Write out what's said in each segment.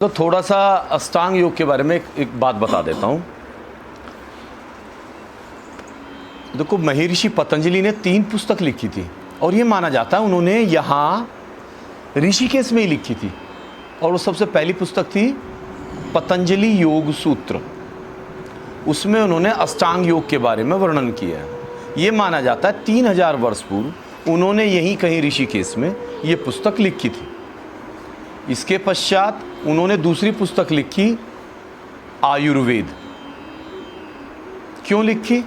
तो थोड़ा सा अष्टांग योग के बारे में एक बात बता देता हूँ। देखो, महर्षि पतंजलि ने 3 पुस्तक लिखी थी और ये माना जाता है उन्होंने यहाँ ऋषिकेश में ही लिखी थी। और वो सबसे पहली पुस्तक थी पतंजलि योग सूत्र। उसमें उन्होंने अष्टांग योग के बारे में वर्णन किया है। ये माना जाता है 3000 वर्ष पूर्व उन्होंने यहीं कहीं ऋषिकेश में ये पुस्तक लिखी थी। इसके पश्चात उन्होंने दूसरी पुस्तक लिखी आयुर्वेद। क्यों लिखी?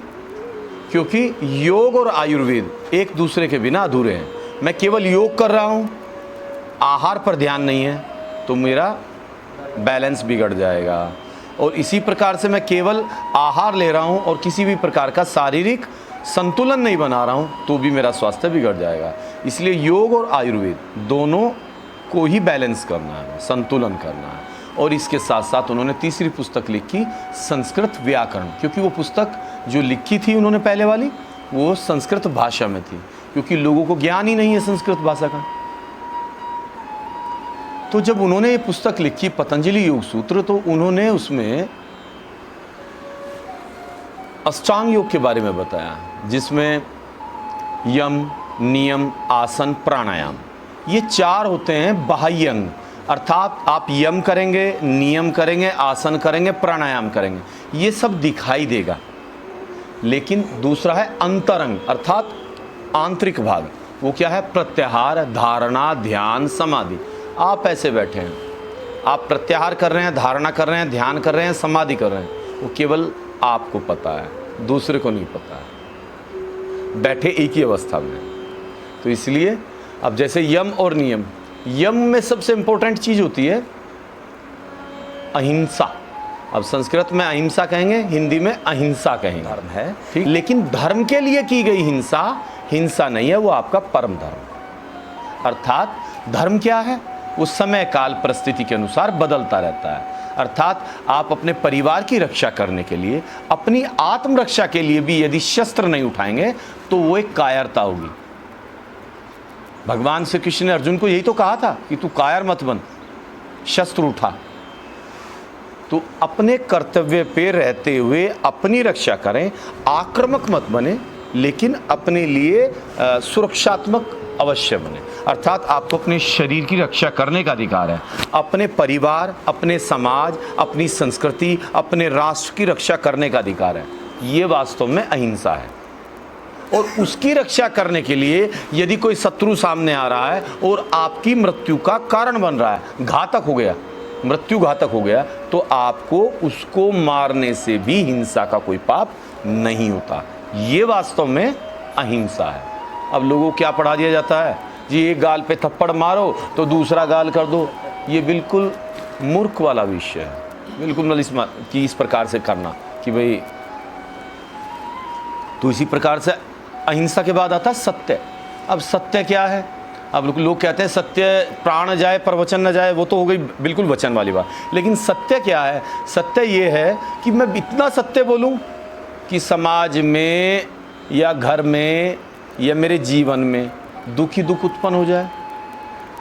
क्योंकि योग और आयुर्वेद एक दूसरे के बिना अधूरे हैं। मैं केवल योग कर रहा हूँ, आहार पर ध्यान नहीं है, तो मेरा बैलेंस बिगड़ जाएगा। और इसी प्रकार से मैं केवल आहार ले रहा हूँ और किसी भी प्रकार का शारीरिक संतुलन नहीं बना रहा हूँ, तो भी मेरा स्वास्थ्य बिगड़ जाएगा। इसलिए योग और आयुर्वेद दोनों को ही बैलेंस करना है, संतुलन करना है। और इसके साथ साथ उन्होंने तीसरी पुस्तक लिखी संस्कृत व्याकरण, क्योंकि वो पुस्तक जो लिखी थी उन्होंने पहले वाली, वो संस्कृत भाषा में थी, क्योंकि लोगों को ज्ञान ही नहीं है संस्कृत भाषा का। तो जब उन्होंने ये पुस्तक लिखी पतंजलि योग सूत्र, तो उन्होंने उसमें अष्टांग योग के बारे में बताया, जिसमें यम, नियम, आसन, प्राणायाम, ये 4 होते हैं बाह्य अंग। अर्थात आप यम करेंगे, नियम करेंगे, आसन करेंगे, प्राणायाम करेंगे, ये सब दिखाई देगा। लेकिन दूसरा है अंतरंग, अर्थात आंतरिक भाग। वो क्या है? प्रत्याहार, धारणा, ध्यान, समाधि। आप ऐसे बैठे हैं, आप प्रत्याहार कर रहे हैं, धारणा कर रहे हैं, ध्यान कर रहे हैं, समाधि कर रहे हैं, वो केवल आपको पता है, दूसरे को नहीं पता है। बैठे एक ही अवस्था में। तो इसलिए अब जैसे यम और नियम, यम में सबसे इंपॉर्टेंट चीज होती है अहिंसा। अब संस्कृत में अहिंसा कहेंगे, हिंदी में अहिंसा कहेंगे। धर्म है, ठीक, लेकिन धर्म के लिए की गई हिंसा हिंसा नहीं है, वो आपका परम धर्म। अर्थात धर्म क्या है? वो समय काल परिस्थिति के अनुसार बदलता रहता है। अर्थात आप अपने परिवार की रक्षा करने के लिए, अपनी आत्मरक्षा के लिए भी यदि शस्त्र नहीं उठाएंगे तो वो एक कायरता होगी। भगवान श्री कृष्ण ने अर्जुन को यही तो कहा था कि तू कायर मत बन, शस्त्र उठा। तो अपने कर्तव्य पे रहते हुए अपनी रक्षा करें, आक्रामक मत बने, लेकिन अपने लिए सुरक्षात्मक अवश्य बने। अर्थात आपको अपने शरीर की रक्षा करने का अधिकार है, अपने परिवार, अपने समाज, अपनी संस्कृति, अपने राष्ट्र की रक्षा करने का अधिकार है। ये वास्तव में अहिंसा है। और उसकी रक्षा करने के लिए यदि कोई शत्रु सामने आ रहा है और आपकी मृत्यु का कारण बन रहा है, घातक हो गया, मृत्यु घातक हो गया, तो आपको उसको मारने से भी हिंसा का कोई पाप नहीं होता। ये वास्तव में अहिंसा है। अब लोगों को क्या पढ़ा दिया जाता है जी, एक गाल पे थप्पड़ मारो तो दूसरा गाल कर दो। ये बिल्कुल मूर्ख वाला विषय है, बिल्कुल कि इस प्रकार से करना कि भाई। तो इसी प्रकार से अहिंसा के बाद आता सत्य। अब सत्य क्या है? अब लोग कहते हैं सत्य प्राण जाए पर वचन न जाए, वो तो हो गई बिल्कुल वचन वाली बात। लेकिन सत्य क्या है? सत्य ये है कि मैं इतना सत्य बोलूं कि समाज में या घर में या मेरे जीवन में दुख ही दुख उत्पन्न हो जाए,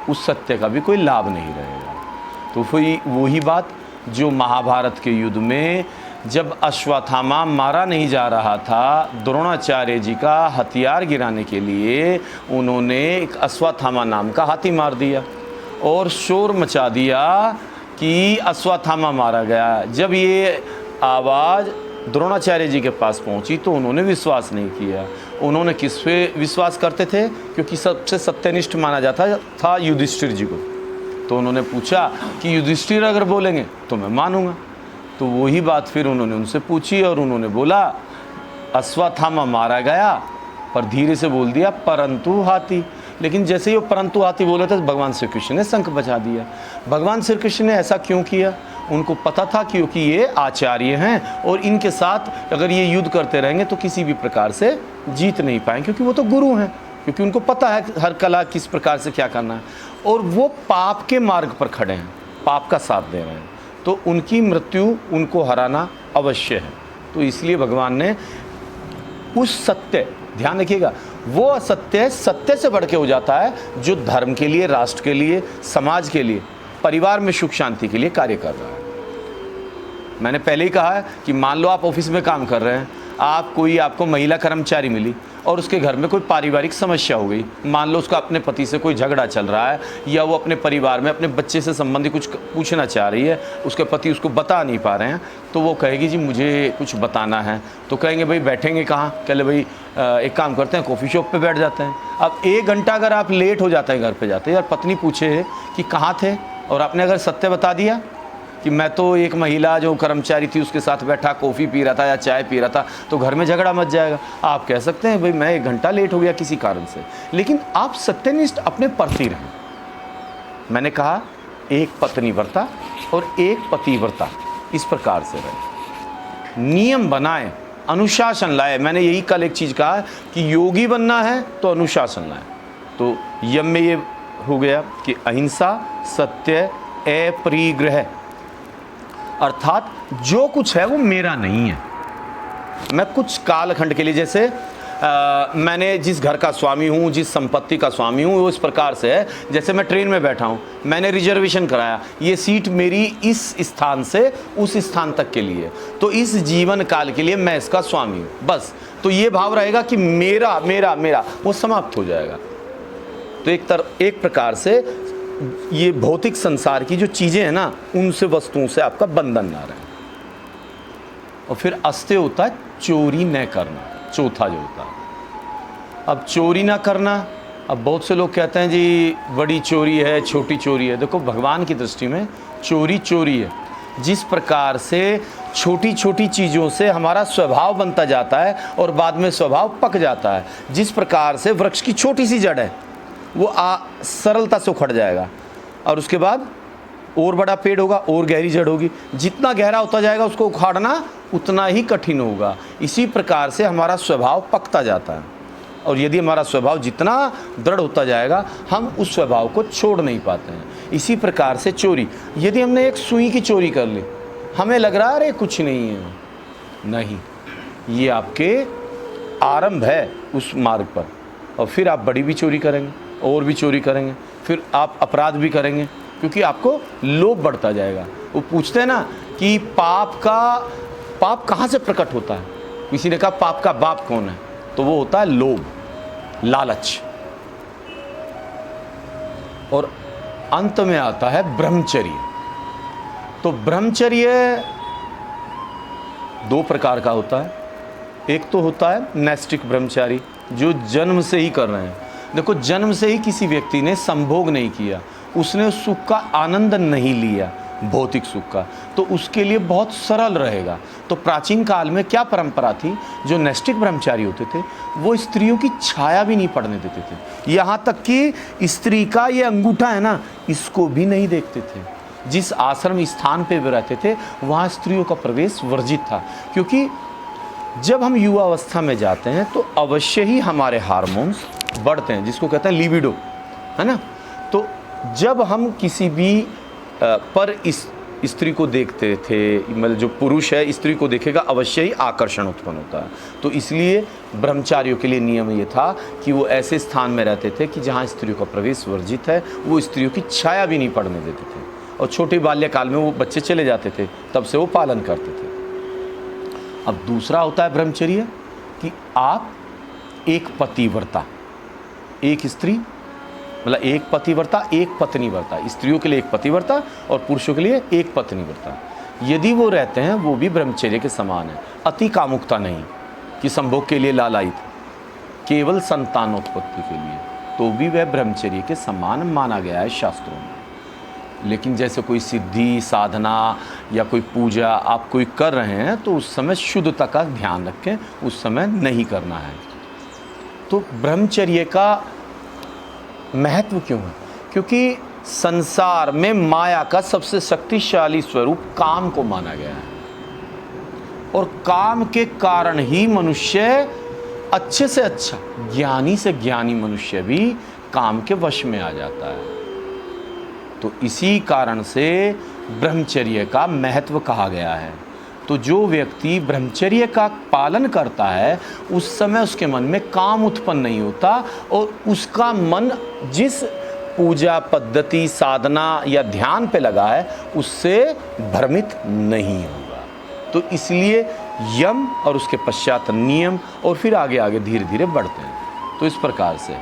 उस सत्य का भी कोई लाभ नहीं रहेगा। तो वही बात जो महाभारत के युद्ध में जब अश्वत्थामा मारा नहीं जा रहा था, द्रोणाचार्य जी का हथियार गिराने के लिए उन्होंने एक अश्वत्थामा नाम का हाथी मार दिया और शोर मचा दिया कि अश्वत्थामा मारा गया। जब ये आवाज़ द्रोणाचार्य जी के पास पहुंची तो उन्होंने विश्वास नहीं किया। उन्होंने किस पे विश्वास करते थे? क्योंकि सबसे सत्यनिष्ठ माना जाता था युधिष्ठिर जी को। तो उन्होंने पूछा कि युधिष्ठिर अगर बोलेंगे तो मैं मानूंगा। तो वही बात फिर उन्होंने उनसे पूछी और उन्होंने बोला अश्वत्थामा मारा गया, पर धीरे से बोल दिया परंतु हाथी। लेकिन जैसे ही वो परंतु हाथी बोले थे, भगवान श्री कृष्ण ने शंख बजा दिया। भगवान श्री कृष्ण ने ऐसा क्यों किया? उनको पता था क्योंकि ये आचार्य हैं और इनके साथ अगर ये युद्ध करते रहेंगे तो किसी भी प्रकार से जीत नहीं पाएंगे, क्योंकि वो तो गुरु हैं, क्योंकि उनको पता है हर कला किस प्रकार से क्या करना है। और वो पाप के मार्ग पर खड़े हैं, पाप का साथ दे रहे हैं, तो उनकी मृत्यु उनको हराना अवश्य है। तो इसलिए भगवान ने उस सत्य, ध्यान रखिएगा, वो असत्य सत्य से बढ़ के हो जाता है जो धर्म के लिए, राष्ट्र के लिए, समाज के लिए परिवार में सुख शांति के लिए कार्य कर रहा है। मैंने पहले ही कहा है कि मान लो आप ऑफिस में काम कर रहे हैं, आपको महिला कर्मचारी मिली और उसके घर में कोई पारिवारिक समस्या हो गई, मान लो उसका अपने पति से कोई झगड़ा चल रहा है या वो अपने परिवार में अपने बच्चे से संबंधित कुछ पूछना चाह रही है, उसके पति उसको बता नहीं पा रहे हैं, तो वो कहेगी जी मुझे कुछ बताना है। तो कहेंगे भाई बैठेंगे कहाँ? कह ले भाई एक काम करते हैं, कॉफ़ी शॉप पे बैठ जाते हैं। अब 1 घंटा अगर आप लेट हो जाते हैं घर पे जाते, यार पत्नी पूछे कि कहाँ थे, और आपने अगर सत्य बता दिया कि मैं तो एक महिला जो कर्मचारी थी उसके साथ बैठा कॉफ़ी पी रहा था या चाय पी रहा था, तो घर में झगड़ा मच जाएगा। आप कह सकते हैं भाई मैं 1 घंटा लेट हो गया किसी कारण से, लेकिन आप सत्यनिष्ठ अपने प्रति रहें। मैंने कहा एक पत्नी व्रता और एक पति व्रता, इस प्रकार से रहें, नियम बनाएं, अनुशासन लाए। मैंने यही कल एक चीज़ कहा कि योगी बनना है तो अनुशासन लाए। तो यम में ये हो गया कि अहिंसा, सत्य, अपरिग्रह, अर्थात जो कुछ है वो मेरा नहीं है। मैं कुछ कालखंड के लिए, जैसे मैंने जिस घर का स्वामी हूँ, जिस संपत्ति का स्वामी हूँ, वो इस प्रकार से है जैसे मैं ट्रेन में बैठा हूँ, मैंने रिजर्वेशन कराया, ये सीट मेरी इस स्थान से उस स्थान तक के लिए, तो इस जीवन काल के लिए मैं इसका स्वामी हूँ, बस। तो ये भाव रहेगा कि मेरा मेरा मेरा, वो समाप्त हो जाएगा। तो एक प्रकार से ये भौतिक संसार की जो चीज़ें हैं ना, उनसे, वस्तुओं से आपका बंधन ना रहे। और फिर अस्ते होता है चोरी न करना, चौथा जो होता है। अब चोरी ना करना, अब बहुत से लोग कहते हैं जी बड़ी चोरी है, छोटी चोरी है। देखो भगवान की दृष्टि में चोरी चोरी है। जिस प्रकार से छोटी छोटी चीज़ों से हमारा स्वभाव बनता जाता है और बाद में स्वभाव पक जाता है, जिस प्रकार से वृक्ष की छोटी सी जड़ है वो सरलता से उखड़ जाएगा और उसके बाद और बड़ा पेड़ होगा और गहरी जड़ होगी, जितना गहरा होता जाएगा उसको उखाड़ना उतना ही कठिन होगा। इसी प्रकार से हमारा स्वभाव पकता जाता है और यदि हमारा स्वभाव जितना दृढ़ होता जाएगा हम उस स्वभाव को छोड़ नहीं पाते हैं। इसी प्रकार से चोरी, यदि हमने एक सुई की चोरी कर ली, हमें लग रहा है अरे कुछ नहीं है, नहीं, ये आपके आरंभ है उस मार्ग पर, और फिर आप बड़ी भी चोरी करेंगे और भी चोरी करेंगे, फिर आप अपराध भी करेंगे, क्योंकि आपको लोभ बढ़ता जाएगा। वो पूछते हैं ना कि पाप कहाँ से प्रकट होता है? किसी ने कहा पाप का बाप कौन है? तो वो होता है लोभ, लालच। और अंत में आता है ब्रह्मचर्य। तो ब्रह्मचर्य 2 प्रकार का होता है। एक तो होता है नैष्ठिक ब्रह्मचारी, जो जन्म से ही कर रहे हैं। देखो जन्म से ही किसी व्यक्ति ने संभोग नहीं किया, उसने उस सुख का आनंद नहीं लिया, भौतिक सुख का, तो उसके लिए बहुत सरल रहेगा। तो प्राचीन काल में क्या परंपरा थी, जो नैष्ठिक ब्रह्मचारी होते थे वो स्त्रियों की छाया भी नहीं पड़ने देते थे। यहाँ तक कि स्त्री का ये अंगूठा है ना, इसको भी नहीं देखते थे। जिस आश्रम स्थान पे वे रहते थे वहाँ स्त्रियों का प्रवेश वर्जित था, क्योंकि जब हम युवा अवस्था में जाते हैं तो अवश्य ही हमारे हार्मोन्स बढ़ते हैं, जिसको कहते हैं लिबिडो, है ना। तो जब हम किसी भी पर इस स्त्री को देखते थे, मतलब जो पुरुष है स्त्री को देखेगा अवश्य ही आकर्षण उत्पन्न होता है। तो इसलिए ब्रह्मचारियों के लिए नियम ये था कि वो ऐसे स्थान में रहते थे कि जहाँ स्त्रियों का प्रवेश वर्जित है, वो स्त्रियों की छाया भी नहीं पड़ने देते थे। और छोटे बाल्यकाल में वो बच्चे चले जाते थे, तब से वो पालन करते थे। अब दूसरा होता है ब्रह्मचर्य कि आप एक पतिव्रता, एक स्त्री, मतलब एक पतिव्रता एक पत्नी व्रता, स्त्रियों के लिए एक पतिव्रता और पुरुषों के लिए एक पत्नी व्रता, यदि वो रहते हैं वो भी ब्रह्मचर्य के समान है। अति कामुकता नहीं कि संभोग के लिए लालायित, केवल संतानोत्पत्ति के लिए, तो भी वह ब्रह्मचर्य के समान माना गया है शास्त्रों में। लेकिन जैसे कोई सिद्धि साधना या कोई पूजा आप कोई कर रहे हैं तो उस समय शुद्धता का ध्यान रखें, उस समय नहीं करना है। तो ब्रह्मचर्य का महत्व क्यों है? क्योंकि संसार में माया का सबसे शक्तिशाली स्वरूप काम को माना गया है, और काम के कारण ही मनुष्य अच्छे से अच्छा, ज्ञानी से ज्ञानी मनुष्य भी काम के वश में आ जाता है। तो इसी कारण से ब्रह्मचर्य का महत्व कहा गया है। तो जो व्यक्ति ब्रह्मचर्य का पालन करता है उस समय उसके मन में काम उत्पन्न नहीं होता, और उसका मन जिस पूजा पद्धति साधना या ध्यान पे लगा है उससे भ्रमित नहीं होगा। तो इसलिए यम और उसके पश्चात नियम और फिर आगे आगे धीरे धीरे बढ़ते हैं। तो इस प्रकार से